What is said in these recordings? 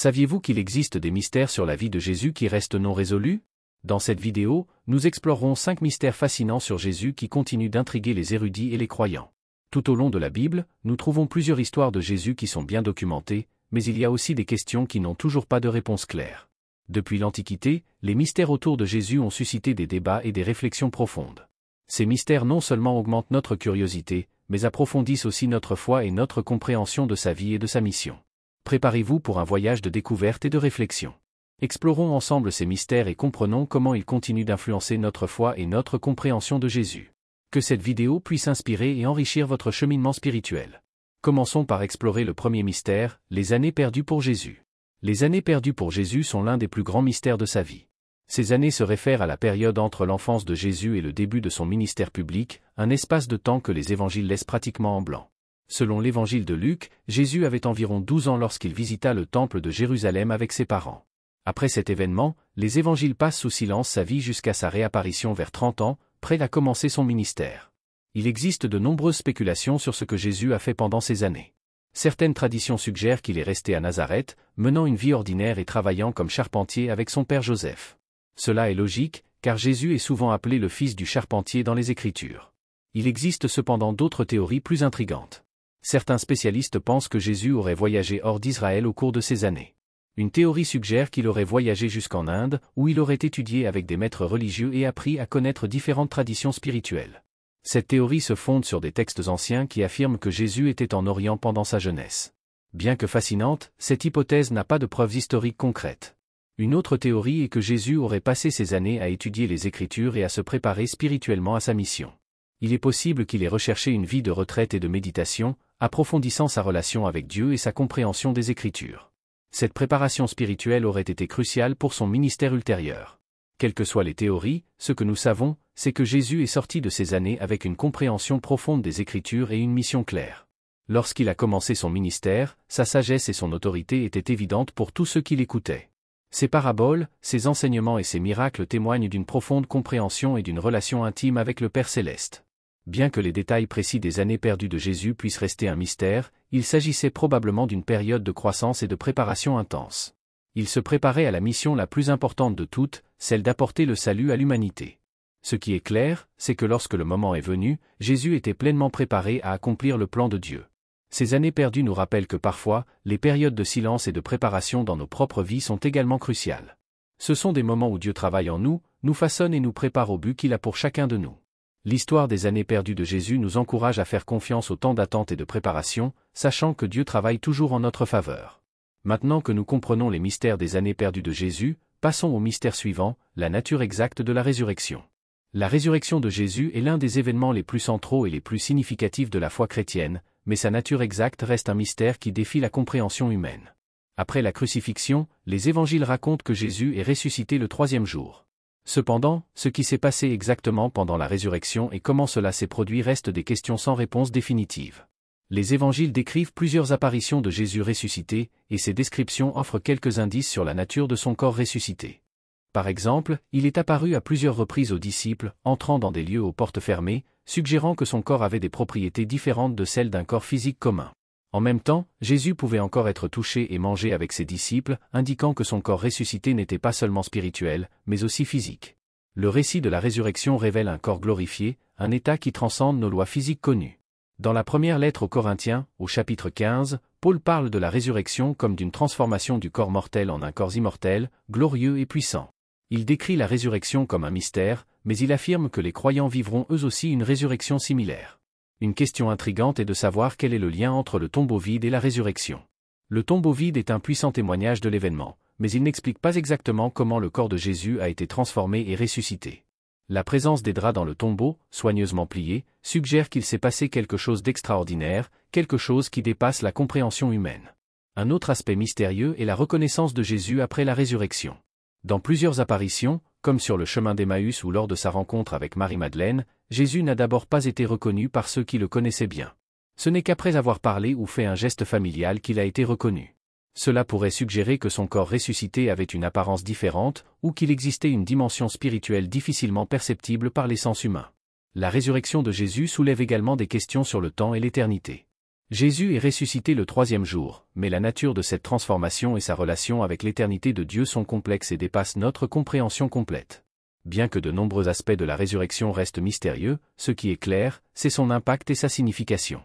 Saviez-vous qu'il existe des mystères sur la vie de Jésus qui restent non résolus? Dans cette vidéo, nous explorerons 5 mystères fascinants sur Jésus qui continuent d'intriguer les érudits et les croyants. Tout au long de la Bible, nous trouvons plusieurs histoires de Jésus qui sont bien documentées, mais il y a aussi des questions qui n'ont toujours pas de réponse claire. Depuis l'Antiquité, les mystères autour de Jésus ont suscité des débats et des réflexions profondes. Ces mystères non seulement augmentent notre curiosité, mais approfondissent aussi notre foi et notre compréhension de sa vie et de sa mission. Préparez-vous pour un voyage de découverte et de réflexion. Explorons ensemble ces mystères et comprenons comment ils continuent d'influencer notre foi et notre compréhension de Jésus. Que cette vidéo puisse inspirer et enrichir votre cheminement spirituel. Commençons par explorer le premier mystère, les années perdues pour Jésus. Les années perdues pour Jésus sont l'un des plus grands mystères de sa vie. Ces années se réfèrent à la période entre l'enfance de Jésus et le début de son ministère public, un espace de temps que les évangiles laissent pratiquement en blanc. Selon l'évangile de Luc, Jésus avait environ 12 ans lorsqu'il visita le temple de Jérusalem avec ses parents. Après cet événement, les évangiles passent sous silence sa vie jusqu'à sa réapparition vers 30 ans, prêt à commencer son ministère. Il existe de nombreuses spéculations sur ce que Jésus a fait pendant ces années. Certaines traditions suggèrent qu'il est resté à Nazareth, menant une vie ordinaire et travaillant comme charpentier avec son père Joseph. Cela est logique, car Jésus est souvent appelé le fils du charpentier dans les Écritures. Il existe cependant d'autres théories plus intrigantes. Certains spécialistes pensent que Jésus aurait voyagé hors d'Israël au cours de ces années. Une théorie suggère qu'il aurait voyagé jusqu'en Inde, où il aurait étudié avec des maîtres religieux et appris à connaître différentes traditions spirituelles. Cette théorie se fonde sur des textes anciens qui affirment que Jésus était en Orient pendant sa jeunesse. Bien que fascinante, cette hypothèse n'a pas de preuves historiques concrètes. Une autre théorie est que Jésus aurait passé ces années à étudier les Écritures et à se préparer spirituellement à sa mission. Il est possible qu'il ait recherché une vie de retraite et de méditation, approfondissant sa relation avec Dieu et sa compréhension des Écritures. Cette préparation spirituelle aurait été cruciale pour son ministère ultérieur. Quelles que soient les théories, ce que nous savons, c'est que Jésus est sorti de ces années avec une compréhension profonde des Écritures et une mission claire. Lorsqu'il a commencé son ministère, sa sagesse et son autorité étaient évidentes pour tous ceux qui l'écoutaient. Ses paraboles, ses enseignements et ses miracles témoignent d'une profonde compréhension et d'une relation intime avec le Père Céleste. Bien que les détails précis des années perdues de Jésus puissent rester un mystère, il s'agissait probablement d'une période de croissance et de préparation intense. Il se préparait à la mission la plus importante de toutes, celle d'apporter le salut à l'humanité. Ce qui est clair, c'est que lorsque le moment est venu, Jésus était pleinement préparé à accomplir le plan de Dieu. Ces années perdues nous rappellent que parfois, les périodes de silence et de préparation dans nos propres vies sont également cruciales. Ce sont des moments où Dieu travaille en nous, nous façonne et nous prépare au but qu'il a pour chacun de nous. L'histoire des années perdues de Jésus nous encourage à faire confiance au temps d'attente et de préparation, sachant que Dieu travaille toujours en notre faveur. Maintenant que nous comprenons les mystères des années perdues de Jésus, passons au mystère suivant, la nature exacte de la résurrection. La résurrection de Jésus est l'un des événements les plus centraux et les plus significatifs de la foi chrétienne, mais sa nature exacte reste un mystère qui défie la compréhension humaine. Après la crucifixion, les évangiles racontent que Jésus est ressuscité le 3e jour. Cependant, ce qui s'est passé exactement pendant la résurrection et comment cela s'est produit restent des questions sans réponse définitive. Les évangiles décrivent plusieurs apparitions de Jésus ressuscité, et ces descriptions offrent quelques indices sur la nature de son corps ressuscité. Par exemple, il est apparu à plusieurs reprises aux disciples, entrant dans des lieux aux portes fermées, suggérant que son corps avait des propriétés différentes de celles d'un corps physique commun. En même temps, Jésus pouvait encore être touché et manger avec ses disciples, indiquant que son corps ressuscité n'était pas seulement spirituel, mais aussi physique. Le récit de la résurrection révèle un corps glorifié, un état qui transcende nos lois physiques connues. Dans la première lettre aux Corinthiens, au chapitre 15, Paul parle de la résurrection comme d'une transformation du corps mortel en un corps immortel, glorieux et puissant. Il décrit la résurrection comme un mystère, mais il affirme que les croyants vivront eux aussi une résurrection similaire. Une question intrigante est de savoir quel est le lien entre le tombeau vide et la résurrection. Le tombeau vide est un puissant témoignage de l'événement, mais il n'explique pas exactement comment le corps de Jésus a été transformé et ressuscité. La présence des draps dans le tombeau, soigneusement pliés, suggère qu'il s'est passé quelque chose d'extraordinaire, quelque chose qui dépasse la compréhension humaine. Un autre aspect mystérieux est la reconnaissance de Jésus après la résurrection. Dans plusieurs apparitions, comme sur le chemin d'Emmaüs ou lors de sa rencontre avec Marie-Madeleine, Jésus n'a d'abord pas été reconnu par ceux qui le connaissaient bien. Ce n'est qu'après avoir parlé ou fait un geste familial qu'il a été reconnu. Cela pourrait suggérer que son corps ressuscité avait une apparence différente, ou qu'il existait une dimension spirituelle difficilement perceptible par les sens humains. La résurrection de Jésus soulève également des questions sur le temps et l'éternité. Jésus est ressuscité le troisième jour, mais la nature de cette transformation et sa relation avec l'éternité de Dieu sont complexes et dépassent notre compréhension complète. Bien que de nombreux aspects de la résurrection restent mystérieux, ce qui est clair, c'est son impact et sa signification.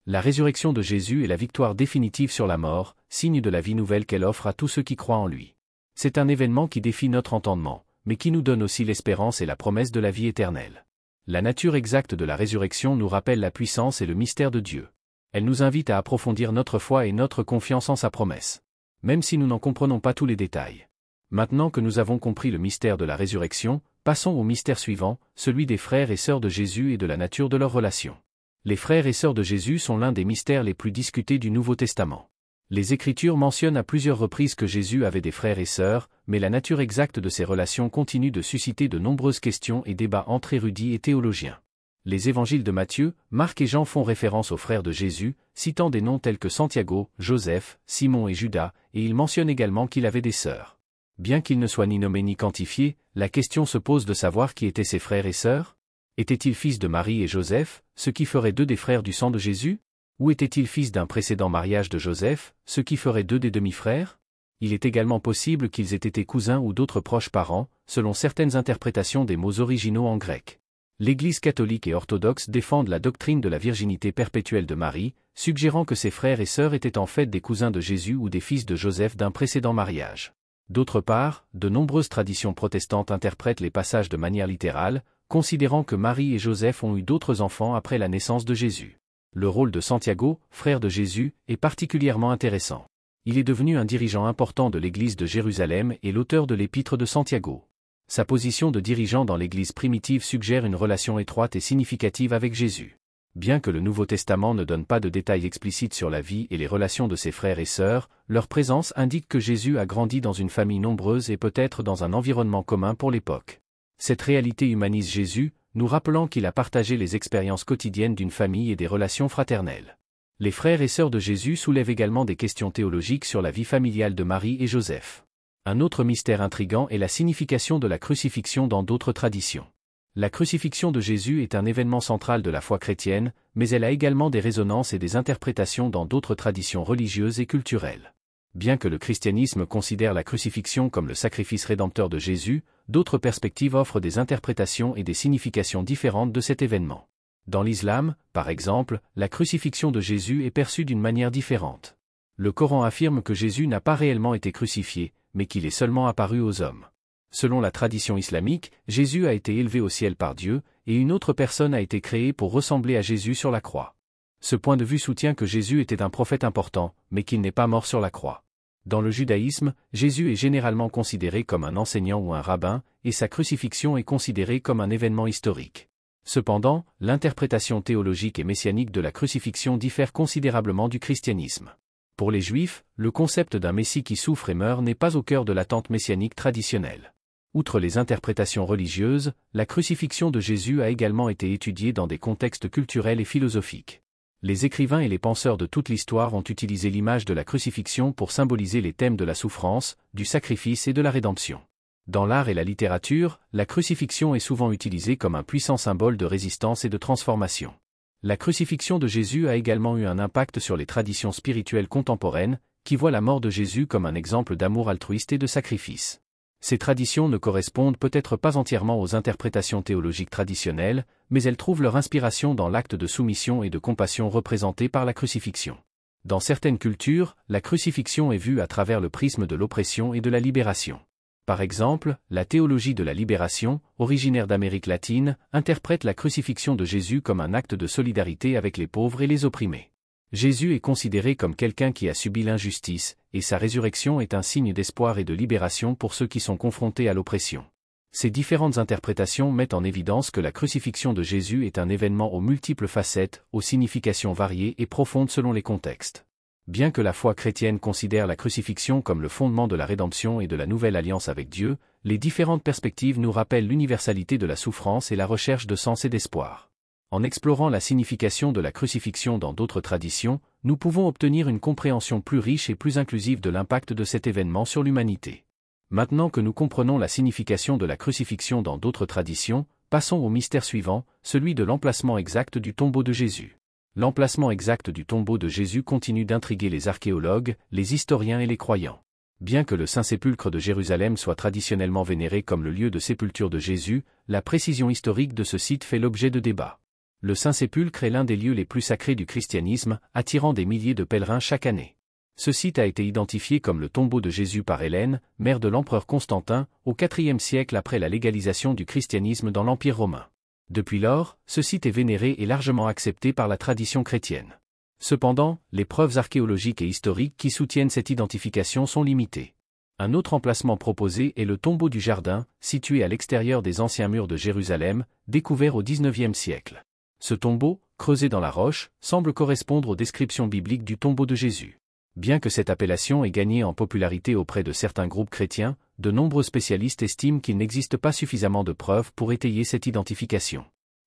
La résurrection de Jésus est la victoire définitive sur la mort, signe de la vie nouvelle qu'elle offre à tous ceux qui croient en lui. C'est un événement qui défie notre entendement, mais qui nous donne aussi l'espérance et la promesse de la vie éternelle. La nature exacte de la résurrection nous rappelle la puissance et le mystère de Dieu. Elle nous invite à approfondir notre foi et notre confiance en sa promesse. Même si nous n'en comprenons pas tous les détails. Maintenant que nous avons compris le mystère de la résurrection, passons au mystère suivant, celui des frères et sœurs de Jésus et de la nature de leur relation. Les frères et sœurs de Jésus sont l'un des mystères les plus discutés du Nouveau Testament. Les Écritures mentionnent à plusieurs reprises que Jésus avait des frères et sœurs, mais la nature exacte de ces relations continue de susciter de nombreuses questions et débats entre érudits et théologiens. Les évangiles de Matthieu, Marc et Jean font référence aux frères de Jésus, citant des noms tels que Santiago, Joseph, Simon et Judas, et ils mentionnent également qu'il avait des sœurs. Bien qu'ils ne soient ni nommés ni quantifiés, la question se pose de savoir qui étaient ses frères et sœurs. Était-il fils de Marie et Joseph, ce qui ferait d'eux des frères du sang de Jésus? Ou était-il fils d'un précédent mariage de Joseph, ce qui ferait d'eux des demi-frères? Il est également possible qu'ils aient été cousins ou d'autres proches parents, selon certaines interprétations des mots originaux en grec. L'Église catholique et orthodoxe défendent la doctrine de la virginité perpétuelle de Marie, suggérant que ses frères et sœurs étaient en fait des cousins de Jésus ou des fils de Joseph d'un précédent mariage. D'autre part, de nombreuses traditions protestantes interprètent les passages de manière littérale, considérant que Marie et Joseph ont eu d'autres enfants après la naissance de Jésus. Le rôle de Santiago, frère de Jésus, est particulièrement intéressant. Il est devenu un dirigeant important de l'Église de Jérusalem et l'auteur de l'Épître de Santiago. Sa position de dirigeant dans l'Église primitive suggère une relation étroite et significative avec Jésus. Bien que le Nouveau Testament ne donne pas de détails explicites sur la vie et les relations de ses frères et sœurs, leur présence indique que Jésus a grandi dans une famille nombreuse et peut-être dans un environnement commun pour l'époque. Cette réalité humanise Jésus, nous rappelant qu'il a partagé les expériences quotidiennes d'une famille et des relations fraternelles. Les frères et sœurs de Jésus soulèvent également des questions théologiques sur la vie familiale de Marie et Joseph. Un autre mystère intrigant est la signification de la crucifixion dans d'autres traditions. La crucifixion de Jésus est un événement central de la foi chrétienne, mais elle a également des résonances et des interprétations dans d'autres traditions religieuses et culturelles. Bien que le christianisme considère la crucifixion comme le sacrifice rédempteur de Jésus, d'autres perspectives offrent des interprétations et des significations différentes de cet événement. Dans l'islam, par exemple, la crucifixion de Jésus est perçue d'une manière différente. Le Coran affirme que Jésus n'a pas réellement été crucifié, mais qu'il est seulement apparu aux hommes. Selon la tradition islamique, Jésus a été élevé au ciel par Dieu, et une autre personne a été créée pour ressembler à Jésus sur la croix. Ce point de vue soutient que Jésus était un prophète important, mais qu'il n'est pas mort sur la croix. Dans le judaïsme, Jésus est généralement considéré comme un enseignant ou un rabbin, et sa crucifixion est considérée comme un événement historique. Cependant, l'interprétation théologique et messianique de la crucifixion diffère considérablement du christianisme. Pour les Juifs, le concept d'un Messie qui souffre et meurt n'est pas au cœur de l'attente messianique traditionnelle. Outre les interprétations religieuses, la crucifixion de Jésus a également été étudiée dans des contextes culturels et philosophiques. Les écrivains et les penseurs de toute l'histoire ont utilisé l'image de la crucifixion pour symboliser les thèmes de la souffrance, du sacrifice et de la rédemption. Dans l'art et la littérature, la crucifixion est souvent utilisée comme un puissant symbole de résistance et de transformation. La crucifixion de Jésus a également eu un impact sur les traditions spirituelles contemporaines, qui voient la mort de Jésus comme un exemple d'amour altruiste et de sacrifice. Ces traditions ne correspondent peut-être pas entièrement aux interprétations théologiques traditionnelles, mais elles trouvent leur inspiration dans l'acte de soumission et de compassion représenté par la crucifixion. Dans certaines cultures, la crucifixion est vue à travers le prisme de l'oppression et de la libération. Par exemple, la théologie de la libération, originaire d'Amérique latine, interprète la crucifixion de Jésus comme un acte de solidarité avec les pauvres et les opprimés. Jésus est considéré comme quelqu'un qui a subi l'injustice, et sa résurrection est un signe d'espoir et de libération pour ceux qui sont confrontés à l'oppression. Ces différentes interprétations mettent en évidence que la crucifixion de Jésus est un événement aux multiples facettes, aux significations variées et profondes selon les contextes. Bien que la foi chrétienne considère la crucifixion comme le fondement de la rédemption et de la nouvelle alliance avec Dieu, les différentes perspectives nous rappellent l'universalité de la souffrance et la recherche de sens et d'espoir. En explorant la signification de la crucifixion dans d'autres traditions, nous pouvons obtenir une compréhension plus riche et plus inclusive de l'impact de cet événement sur l'humanité. Maintenant que nous comprenons la signification de la crucifixion dans d'autres traditions, passons au mystère suivant, celui de l'emplacement exact du tombeau de Jésus. L'emplacement exact du tombeau de Jésus continue d'intriguer les archéologues, les historiens et les croyants. Bien que le Saint-Sépulcre de Jérusalem soit traditionnellement vénéré comme le lieu de sépulture de Jésus, la précision historique de ce site fait l'objet de débats. Le Saint-Sépulcre est l'un des lieux les plus sacrés du christianisme, attirant des milliers de pèlerins chaque année. Ce site a été identifié comme le tombeau de Jésus par Hélène, mère de l'empereur Constantin, au IVe siècle après la légalisation du christianisme dans l'Empire romain. Depuis lors, ce site est vénéré et largement accepté par la tradition chrétienne. Cependant, les preuves archéologiques et historiques qui soutiennent cette identification sont limitées. Un autre emplacement proposé est le tombeau du Jardin, situé à l'extérieur des anciens murs de Jérusalem, découvert au XIXe siècle. Ce tombeau, creusé dans la roche, semble correspondre aux descriptions bibliques du tombeau de Jésus. Bien que cette appellation ait gagné en popularité auprès de certains groupes chrétiens, de nombreux spécialistes estiment qu'il n'existe pas suffisamment de preuves pour étayer cette identification.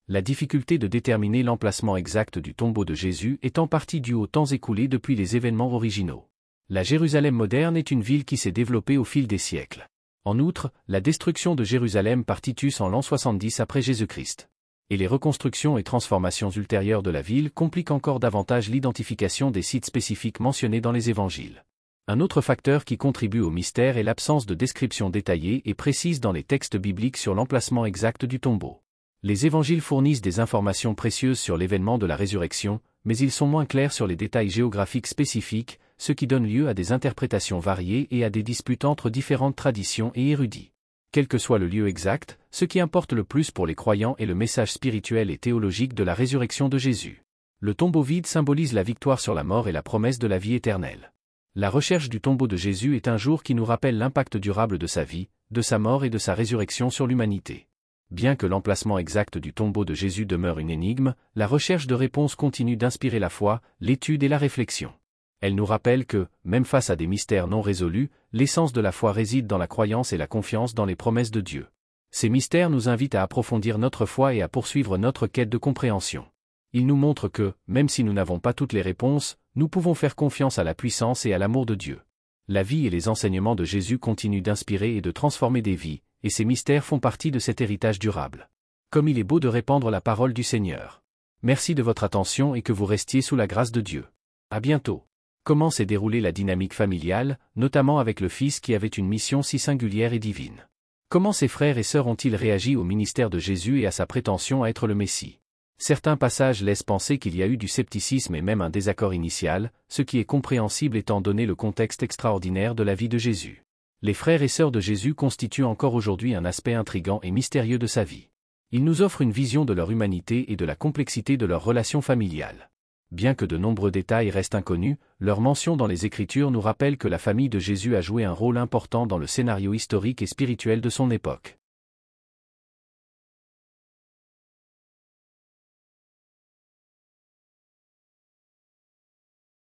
La difficulté de déterminer l'emplacement exact du tombeau de Jésus est en partie due aux temps écoulés depuis les événements originaux. La Jérusalem moderne est une ville qui s'est développée au fil des siècles. En outre, la destruction de Jérusalem par Titus en l'an 70 après Jésus-Christ. Et les reconstructions et transformations ultérieures de la ville compliquent encore davantage l'identification des sites spécifiques mentionnés dans les évangiles. Un autre facteur qui contribue au mystère est l'absence de descriptions détaillées et précises dans les textes bibliques sur l'emplacement exact du tombeau. Les évangiles fournissent des informations précieuses sur l'événement de la résurrection, mais ils sont moins clairs sur les détails géographiques spécifiques, ce qui donne lieu à des interprétations variées et à des disputes entre différentes traditions et érudits. Quel que soit le lieu exact, ce qui importe le plus pour les croyants est le message spirituel et théologique de la résurrection de Jésus. Le tombeau vide symbolise la victoire sur la mort et la promesse de la vie éternelle. La recherche du tombeau de Jésus est un jour qui nous rappelle l'impact durable de sa vie, de sa mort et de sa résurrection sur l'humanité. Bien que l'emplacement exact du tombeau de Jésus demeure une énigme, la recherche de réponses continue d'inspirer la foi, l'étude et la réflexion. Elle nous rappelle que, même face à des mystères non résolus, l'essence de la foi réside dans la croyance et la confiance dans les promesses de Dieu. Ces mystères nous invitent à approfondir notre foi et à poursuivre notre quête de compréhension. Ils nous montrent que, même si nous n'avons pas toutes les réponses, nous pouvons faire confiance à la puissance et à l'amour de Dieu. La vie et les enseignements de Jésus continuent d'inspirer et de transformer des vies, et ces mystères font partie de cet héritage durable. Comme il est beau de répandre la parole du Seigneur. Merci de votre attention et que vous restiez sous la grâce de Dieu. À bientôt. Comment s'est déroulée la dynamique familiale, notamment avec le Fils qui avait une mission si singulière et divine? Comment ses frères et sœurs ont-ils réagi au ministère de Jésus et à sa prétention à être le Messie? Certains passages laissent penser qu'il y a eu du scepticisme et même un désaccord initial, ce qui est compréhensible étant donné le contexte extraordinaire de la vie de Jésus. Les frères et sœurs de Jésus constituent encore aujourd'hui un aspect intrigant et mystérieux de sa vie. Ils nous offrent une vision de leur humanité et de la complexité de leurs relations familiales. Bien que de nombreux détails restent inconnus, leur mention dans les Écritures nous rappelle que la famille de Jésus a joué un rôle important dans le scénario historique et spirituel de son époque.